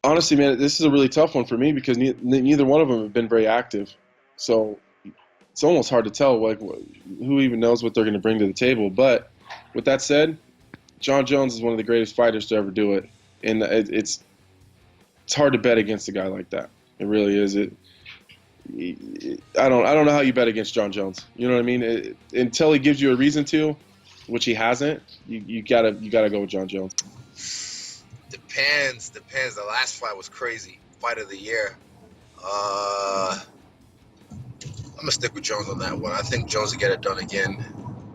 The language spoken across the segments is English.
Honestly, man, this is a really tough one for me because neither one of them have been very active. So it's almost hard to tell like who even knows what they're going to bring to the table. But with that said, Jon Jones is one of the greatest fighters to ever do it, and it's hard to bet against a guy like that. It really is. I don't know how you bet against Jon Jones. You know what I mean? Until he gives you a reason to, which he hasn't. You gotta go with Jon Jones. Depends. The last fight was crazy. Fight of the year. I'm gonna stick with Jones on that one. I think Jones will get it done again.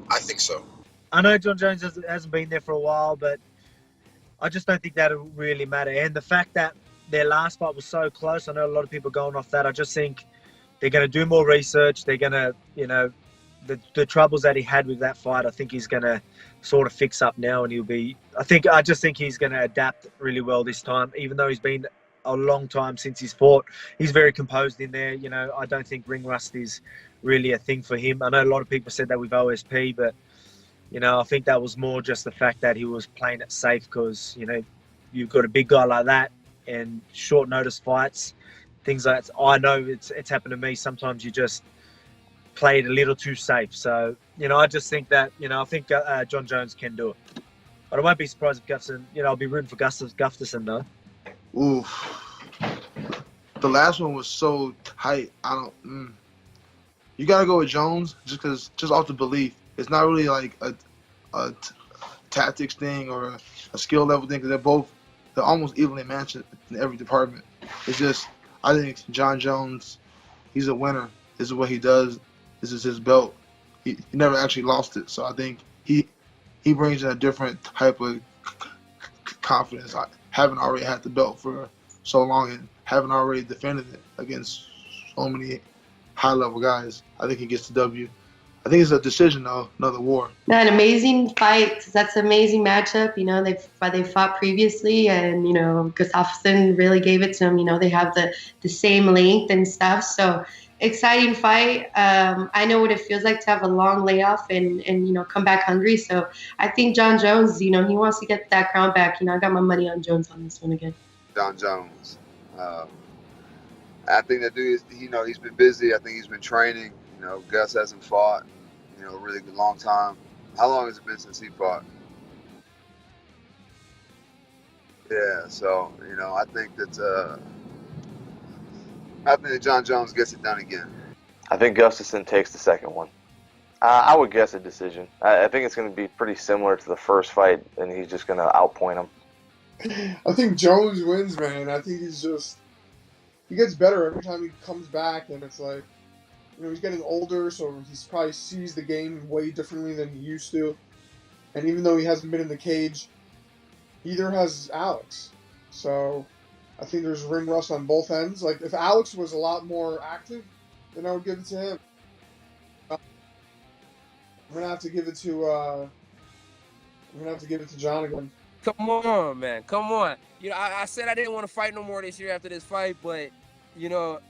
I think so. I know Jon Jones hasn't been there for a while, but I just don't think that'll really matter. And the fact that their last fight was so close, I know a lot of people going off that. I just think they're going to do more research. They're going to, the troubles that he had with that fight, I think he's going to sort of fix up now, and I just think he's going to adapt really well this time, even though he's been a long time since he's fought. He's very composed in there. I don't think ring rust is really a thing for him. I know a lot of people said that with OSP, but I think that was more just the fact that he was playing it safe because, you've got a big guy like that and short notice fights, things like that. I know it's happened to me. Sometimes you just play it a little too safe. So, I just think that, I think Jon Jones can do it. But I won't be surprised if Gustafsson, I'll be rooting for Gustafsson though. Ooh. The last one was so tight. You got to go with Jones just off the belief. It's not really like a tactics thing or a skill level thing because they're almost evenly matched in every department. It's just, I think Jon Jones, he's a winner. This is what he does. This is his belt. He never actually lost it. So I think he brings in a different type of confidence. Having already had the belt for so long and having already defended it against so many high-level guys, I think he gets the W. I think it's a decision, though, another war. An amazing fight. That's an amazing matchup. They fought previously, and, Gustafsson really gave it to him. They have the same length and stuff. So, exciting fight. I know what it feels like to have a long layoff and come back hungry. So, I think Jon Jones, he wants to get that crown back. I got my money on Jones on this one again. Jon Jones. I think that dude is, he's been busy. I think he's been training. Gus hasn't fought, a really good long time. How long has it been since he fought? Yeah, so, I think that Jon Jones gets it done again. I think Gustafsson takes the second one. I would guess a decision. I think it's going to be pretty similar to the first fight, and he's just going to outpoint him. I think Jones wins, man. I think he gets better every time he comes back, and it's like, he's getting older, so he probably sees the game way differently than he used to. And even though he hasn't been in the cage, neither has Alex. So I think there's ring rust on both ends. Like, if Alex was a lot more active, then I would give it to him. I'm gonna have to give it to Jon again. Come on, man. Come on. I said I didn't want to fight no more this year after this fight, but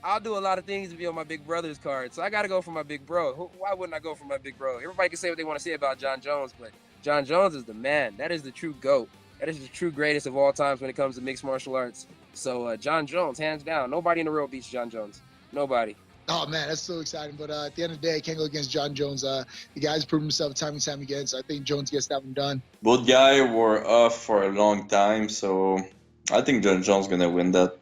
I'll do a lot of things to be on my big brother's card. So I got to go for my big bro. Why wouldn't I go for my big bro? Everybody can say what they want to say about Jon Jones, but Jon Jones is the man. That is the true GOAT. That is the true greatest of all times when it comes to mixed martial arts. So Jon Jones, hands down. Nobody in the world beats Jon Jones. Nobody. Oh, man, that's so exciting. But at the end of the day, I can't go against Jon Jones. The guy's proven himself time and time again, so I think Jones gets that one done. Both guys were off for a long time, so I think Jon Jones is going to win that.